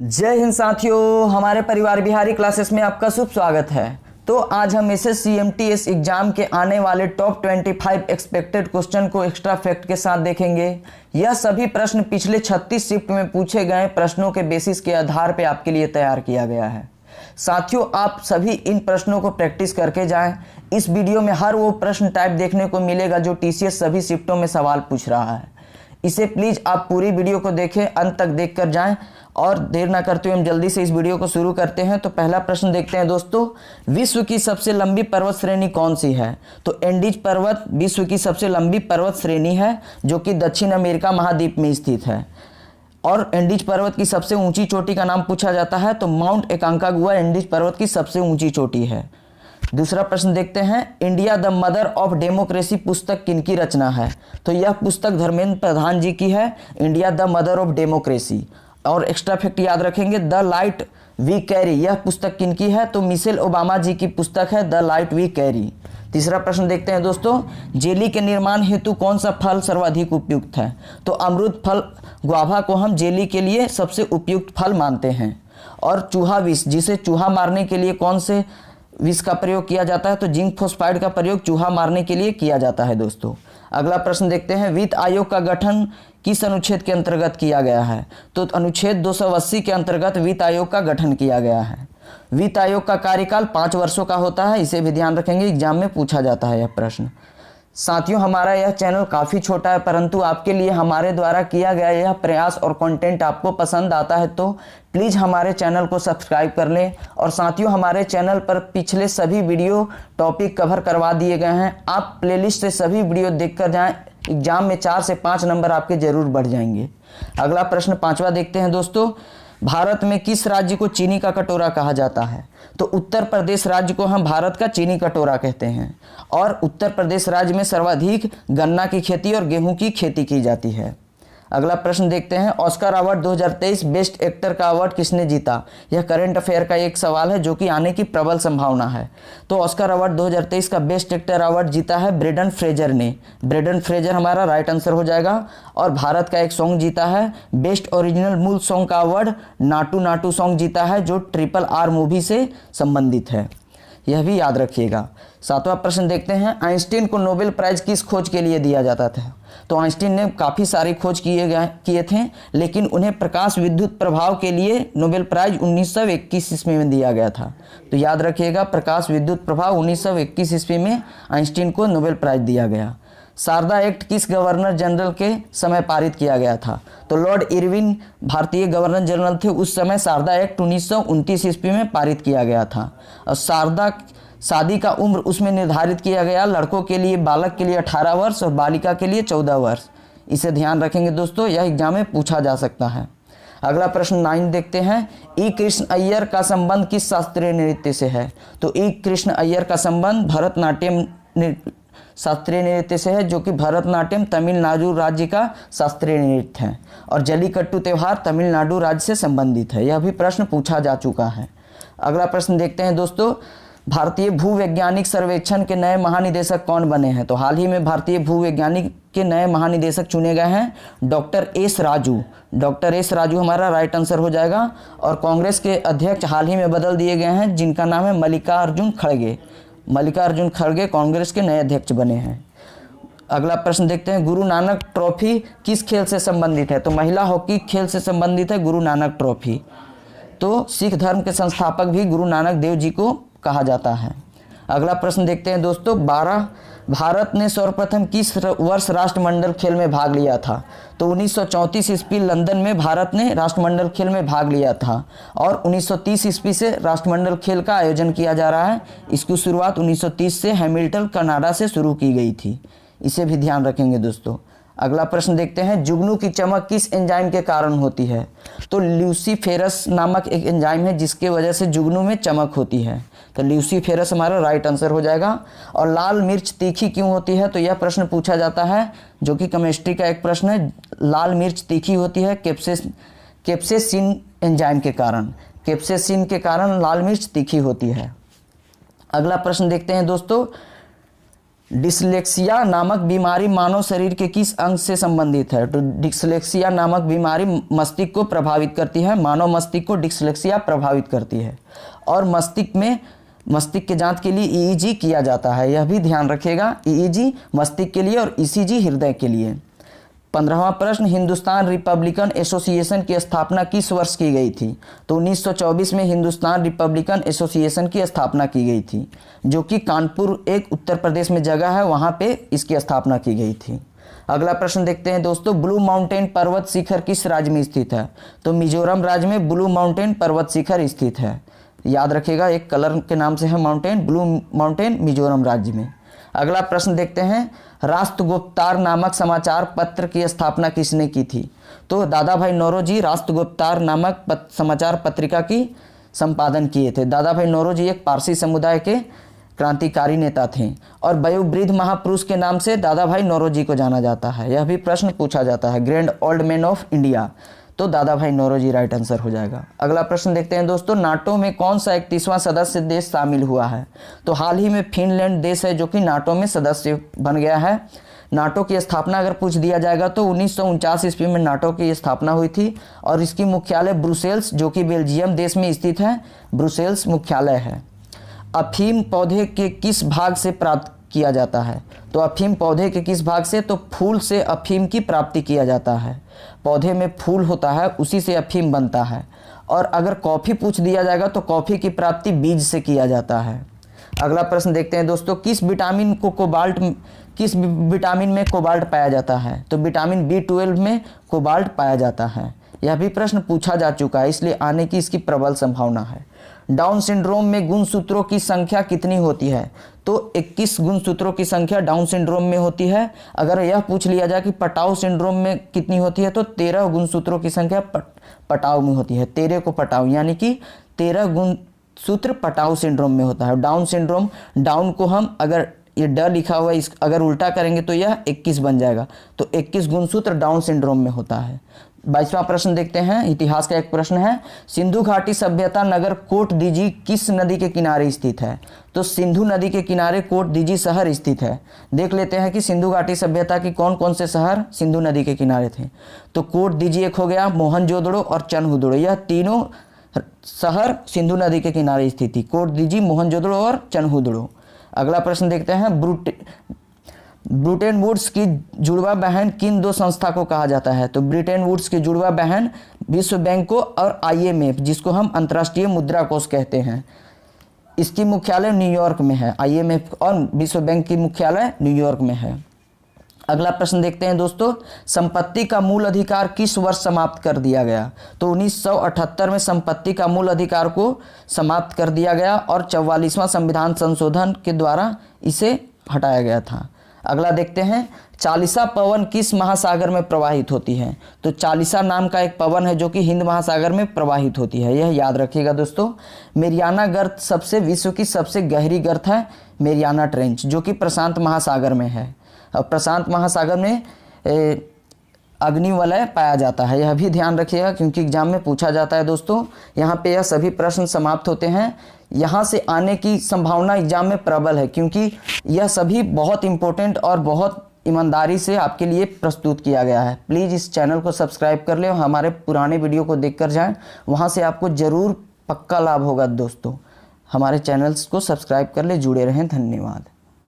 जय हिंद साथियों, हमारे परिवार बिहारी क्लासेस में आपका शुभ स्वागत है। तो आज हम एसएससी एमटीएस एग्जाम के आने वाले टॉप 25 एक्सपेक्टेड क्वेश्चन को एक्स्ट्रा फैक्ट के साथ देखेंगे। यह सभी प्रश्न पिछले 36 शिफ्ट में पूछे गए प्रश्नों के बेसिस के आधार पर आपके लिए तैयार किया गया है। साथियों, आप सभी इन प्रश्नों को प्रैक्टिस करके जाएं। इस वीडियो में हर वो प्रश्न टाइप देखने को मिलेगा जो टीसीएस सभी शिफ्टों में सवाल पूछ रहा है। इसे प्लीज़ आप पूरी वीडियो को देखें, अंत तक देखकर जाएं। और देर ना करते हुए हम जल्दी से इस वीडियो को शुरू करते हैं। तो पहला प्रश्न देखते हैं दोस्तों, विश्व की सबसे लंबी पर्वत श्रेणी कौन सी है? तो एंडीज पर्वत विश्व की सबसे लंबी पर्वत श्रेणी है जो कि दक्षिण अमेरिका महाद्वीप में स्थित है। और एंडीज पर्वत की सबसे ऊंची चोटी का नाम पूछा जाता है तो माउंट एकांकागुआ एंडीज पर्वत की सबसे ऊंची चोटी है। दूसरा प्रश्न देखते हैं, India the mother of democracy पुस्तक किनकी रचना है? तो यह पुस्तक धर्मेंद्र प्रधान जी की है, India the mother of democracy. और एक्स्ट्रा फैक्ट याद रखेंगे, द लाइट वी कैरी, यह पुस्तक किनकी है? तो मिशेल ओबामा जी की पुस्तक है द लाइट वी कैरी। तीसरा प्रश्न देखते हैं दोस्तों, जेली के निर्माण हेतु कौन सा फल सर्वाधिक उपयुक्त है? तो अमरूद फल गुआवा को हम जेली के लिए सबसे उपयुक्त फल मानते हैं। और चूहा विष, जिसे चूहा मारने के लिए कौन से विष का प्रयोग किया जाता है? तो जिंक फॉस्फाइड का प्रयोग चूहा मारने के लिए किया जाता है दोस्तों। अगला प्रश्न देखते हैं, वित्त आयोग का गठन किस अनुच्छेद के अंतर्गत किया गया है? तो अनुच्छेद 280 के अंतर्गत वित्त आयोग का गठन किया गया है। वित्त आयोग का कार्यकाल 5 वर्षों का होता है, इसे भी ध्यान रखेंगे, एग्जाम में पूछा जाता है यह प्रश्न। साथियों, हमारा यह चैनल काफ़ी छोटा है, परंतु आपके लिए हमारे द्वारा किया गया यह प्रयास और कंटेंट आपको पसंद आता है तो प्लीज़ हमारे चैनल को सब्सक्राइब कर लें। और साथियों, हमारे चैनल पर पिछले सभी वीडियो टॉपिक कवर करवा दिए गए हैं, आप प्लेलिस्ट से सभी वीडियो देखकर जाएं। एग्जाम में 4 से 5 नंबर आपके जरूर बढ़ जाएंगे। अगला प्रश्न 5वां देखते हैं दोस्तों, भारत में किस राज्य को चीनी का कटोरा कहा जाता है? तो उत्तर प्रदेश राज्य को हम भारत का चीनी कटोरा कहते हैं। और उत्तर प्रदेश राज्य में सर्वाधिक गन्ना की खेती और गेहूं की खेती की जाती है। अगला प्रश्न देखते हैं, ऑस्कर अवार्ड 2023 बेस्ट एक्टर का अवार्ड किसने जीता? यह करंट अफेयर का एक सवाल है जो कि आने की प्रबल संभावना है। तो ऑस्कर अवार्ड 2023 का बेस्ट एक्टर अवार्ड जीता है ब्रेंडन फ्रेजर ने। ब्रेंडन फ्रेजर हमारा राइट आंसर हो जाएगा। और भारत का एक सॉन्ग जीता है बेस्ट ओरिजिनल मूल सॉन्ग का अवार्ड नाटू नाटू सॉन्ग जीता है जो RRR मूवी से संबंधित है, यह भी याद रखिएगा। 7वां प्रश्न देखते हैं, आइंस्टीन को नोबेल प्राइज किस खोज के लिए दिया जाता था? तो आइंस्टीन ने काफ़ी सारे खोज किए थे, लेकिन उन्हें प्रकाश विद्युत प्रभाव के लिए नोबेल प्राइज 1921 ईस्वी में दिया गया था। तो याद रखिएगा, प्रकाश विद्युत प्रभाव 1921 ईस्वी में आइंस्टीन को नोबेल प्राइज दिया गया। शारदा एक्ट किस गवर्नर जनरल के समय पारित किया गया था? तो लॉर्ड इरविन भारतीय गवर्नर जनरल थे उस समय। शारदा एक्ट 1929 ईस्वी में पारित किया गया था। और शादी का उम्र उसमें निर्धारित किया गया, लड़कों के लिए बालक के लिए 18 वर्ष और बालिका के लिए 14 वर्ष। इसे ध्यान रखेंगे दोस्तों, यह एग्जाम में पूछा जा सकता है। अगला प्रश्न 9 देखते हैं, ई कृष्ण अय्यर का संबंध किस शास्त्रीय नृत्य से है? तो ई कृष्ण अय्यर का संबंध भरतनाट्यम शास्त्रीय नृत्य से है जो कि भरतनाट्यम तमिलनाडु राज्य का शास्त्रीय नृत्य है। और जल्लीकट्टू त्यौहार तमिलनाडु राज्य से संबंधित है, यह भी प्रश्न पूछा जा चुका है। अगला प्रश्न देखते हैं दोस्तों, भारतीय भूवैज्ञानिक सर्वेक्षण के नए महानिदेशक कौन बने हैं? तो हाल ही में भारतीय भूवैज्ञानिक के नए महानिदेशक चुने गए हैं doctor S Raju. Doctor S Raju हमारा राइट आंसर हो जाएगा। और कांग्रेस के अध्यक्ष हाल ही में बदल दिए गए हैं जिनका नाम है मल्लिकार्जुन खड़गे। मल्लिकार्जुन खड़गे कांग्रेस के नए अध्यक्ष बने हैं। अगला प्रश्न देखते हैं, गुरु नानक ट्रॉफी किस खेल से संबंधित है? तो महिला हॉकी खेल से संबंधित है गुरु नानक ट्रॉफी। तो सिख धर्म के संस्थापक भी गुरु नानक देव जी को कहा जाता है। अगला प्रश्न देखते हैं दोस्तों, 12 भारत ने सर्वप्रथम किस वर्ष राष्ट्रमंडल खेल में भाग लिया था? तो 1934 ईस्वी लंदन में भारत ने राष्ट्रमंडल खेल में भाग लिया था। और 1930 ईस्वी से राष्ट्रमंडल खेल का आयोजन किया जा रहा है। इसकी शुरुआत 1930 से हैमिल्टन कनाडा से शुरू की गई थी, इसे भी ध्यान रखेंगे दोस्तों। अगला प्रश्न देखते हैं, जुगनू की चमक किस एंजाइम के कारण होती है? तो ल्यूसीफेरस नामक एक एंजाइम है जिसके वजह से जुगनू में चमक होती है। तो ल्यूसीफेरस हमारा राइट आंसर हो जाएगा। और लाल मिर्च तीखी क्यों होती है? तो यह प्रश्न पूछा जाता है जो कि केमिस्ट्री का एक प्रश्न है। लाल मिर्च तीखी होती है कैप्सेसिन एंजाइम के कारण। कैप्सेसिन के कारण लाल मिर्च तीखी होती है। अगला प्रश्न देखते हैं दोस्तों, डिसलेक्सिया नामक बीमारी मानव शरीर के किस अंग से संबंधित है? तो डिसलेक्सिया नामक बीमारी मस्तिष्क को प्रभावित करती है, मानव मस्तिष्क को डिसलेक्सिया प्रभावित करती है। और मस्तिष्क के जांच के लिए ईईजी किया जाता है, यह भी ध्यान रखिएगा। ईईजी मस्तिष्क के लिए और ईसीजी हृदय के लिए। 15वां प्रश्न, हिंदुस्तान रिपब्लिकन एसोसिएशन की स्थापना किस वर्ष की गई थी? तो 1924 में हिंदुस्तान रिपब्लिकन एसोसिएशन की स्थापना की गई थी, जो कि कानपुर एक उत्तर प्रदेश में जगह है, वहाँ पे इसकी स्थापना की गई थी। अगला प्रश्न देखते हैं दोस्तों, ब्लू माउंटेन पर्वत शिखर किस राज्य में स्थित है? तो मिजोरम राज्य में ब्लू माउंटेन पर्वत शिखर स्थित है। याद रखिएगा, एक कलर के नाम से है माउंटेन, ब्लू माउंटेन, मिजोरम राज्य में। अगला प्रश्न देखते हैं, राष्ट्रगुप्तार नामक समाचार पत्र की स्थापना किसने की थी? तो दादा भाई नौरोजी राष्ट्रगुप्तार नामक समाचार पत्रिका की संपादन किए थे। दादा भाई नौरोजी एक पारसी समुदाय के क्रांतिकारी नेता थे और वयोवृद्ध महापुरुष के नाम से दादा भाई नौरोजी को जाना जाता है। यह भी प्रश्न पूछा जाता है, grand old man of India, तो दादा भाई नौरोजी राइट आंसर हो जाएगा। अगला प्रश्न देखते हैं दोस्तों, नाटो में कौन सा 31वां सदस्य देश शामिल हुआ है? तो हाल ही में फिनलैंड देश है जो कि नाटो में सदस्य बन गया है। नाटो की स्थापना अगर पूछ दिया जाएगा तो 1949 ईस्वी में नाटो की स्थापना हुई थी और इसकी मुख्यालय ब्रुसेल्स जो कि बेल्जियम देश में स्थित है, ब्रुसेल्स मुख्यालय है। अफीम पौधे के किस भाग से प्राप्त किया जाता है? तो अफीम पौधे के किस भाग से? तो फूल से अफीम की प्राप्ति किया जाता है। पौधे में फूल होता है, उसी से अफीम बनता है। और अगर कॉफ़ी पूछ दिया जाएगा तो कॉफ़ी की प्राप्ति बीज से किया जाता है। अगला प्रश्न देखते हैं दोस्तों, किस विटामिन में कोबाल्ट पाया जाता है? तो विटामिन B12 में कोबाल्ट पाया जाता है। यह भी प्रश्न पूछा जा चुका है, इसलिए आने की इसकी प्रबल संभावना है। डाउन सिंड्रोम में गुणसूत्रों की संख्या कितनी होती है? तो 21 गुणसूत्रों की संख्या डाउन सिंड्रोम में होती है। अगर यह पूछ लिया जाए कि पटाव सिंड्रोम में कितनी होती है, तो 13 गुणसूत्रों की संख्या पटाव में होती है। 13 को पटाव, यानी कि 13 गुणसूत्र पटाव सिंड्रोम में होता है। डाउन सिंड्रोम, डाउन को हम अगर ये ड लिखा हुआ है, अगर उल्टा करेंगे तो यह 21 बन जाएगा। तो 21 गुणसूत्र डाउन सिंड्रोम में होता है। 22वां प्रश्न देखते हैं, इतिहास का एक प्रश्न है, सिंधु घाटी सभ्यता नगर कोट दीजी किस नदी के किनारे स्थित है? तो सिंधु नदी के किनारे कोट दीजी शहर स्थित है। देख लेते हैं कि सिंधु घाटी सभ्यता की कौन कौन से शहर सिंधु नदी के किनारे थे। तो कोट दीजी एक हो गया, मोहनजोदड़ो और चनहुदड़ो, यह तीनों शहर सिंधु नदी के किनारे स्थित थी, कोट दीजी, मोहनजोदड़ो और चनहुदड़ो। अगला प्रश्न देखते हैं, ब्रिटेन वुड्स की जुड़वा बहन किन दो संस्था को कहा जाता है? तो ब्रिटेन वुड्स की जुड़वा बहन विश्व बैंक को और IMF, जिसको हम अंतर्राष्ट्रीय मुद्रा कोष कहते हैं, इसकी मुख्यालय न्यूयॉर्क में है। IMF और विश्व बैंक की मुख्यालय न्यूयॉर्क में है। अगला प्रश्न देखते हैं दोस्तों, संपत्ति का मूल अधिकार किस वर्ष समाप्त कर दिया गया? तो 1978 में संपत्ति का मूल अधिकार को समाप्त कर दिया गया और 44वां संविधान संशोधन के द्वारा इसे हटाया गया था। अगला देखते हैं, चालिसा पवन किस महासागर में प्रवाहित होती है? तो चालिसा नाम का एक पवन है जो कि हिंद महासागर में प्रवाहित होती है, यह याद रखिएगा दोस्तों। मेरियाना गर्त विश्व की सबसे गहरी गर्त है मेरियाना ट्रेंच, जो कि प्रशांत महासागर में है। और प्रशांत महासागर में अग्निवलय पाया जाता है, यह भी ध्यान रखिएगा क्योंकि एग्जाम में पूछा जाता है दोस्तों। यहाँ पे यह सभी प्रश्न समाप्त होते हैं। यहाँ से आने की संभावना एग्जाम में प्रबल है क्योंकि यह सभी बहुत इंपॉर्टेंट और बहुत ईमानदारी से आपके लिए प्रस्तुत किया गया है। प्लीज़ इस चैनल को सब्सक्राइब कर लें और हमारे पुराने वीडियो को देख कर जाएँ, वहाँ से आपको ज़रूर पक्का लाभ होगा दोस्तों। हमारे चैनल्स को सब्सक्राइब कर ले, जुड़े रहें। धन्यवाद।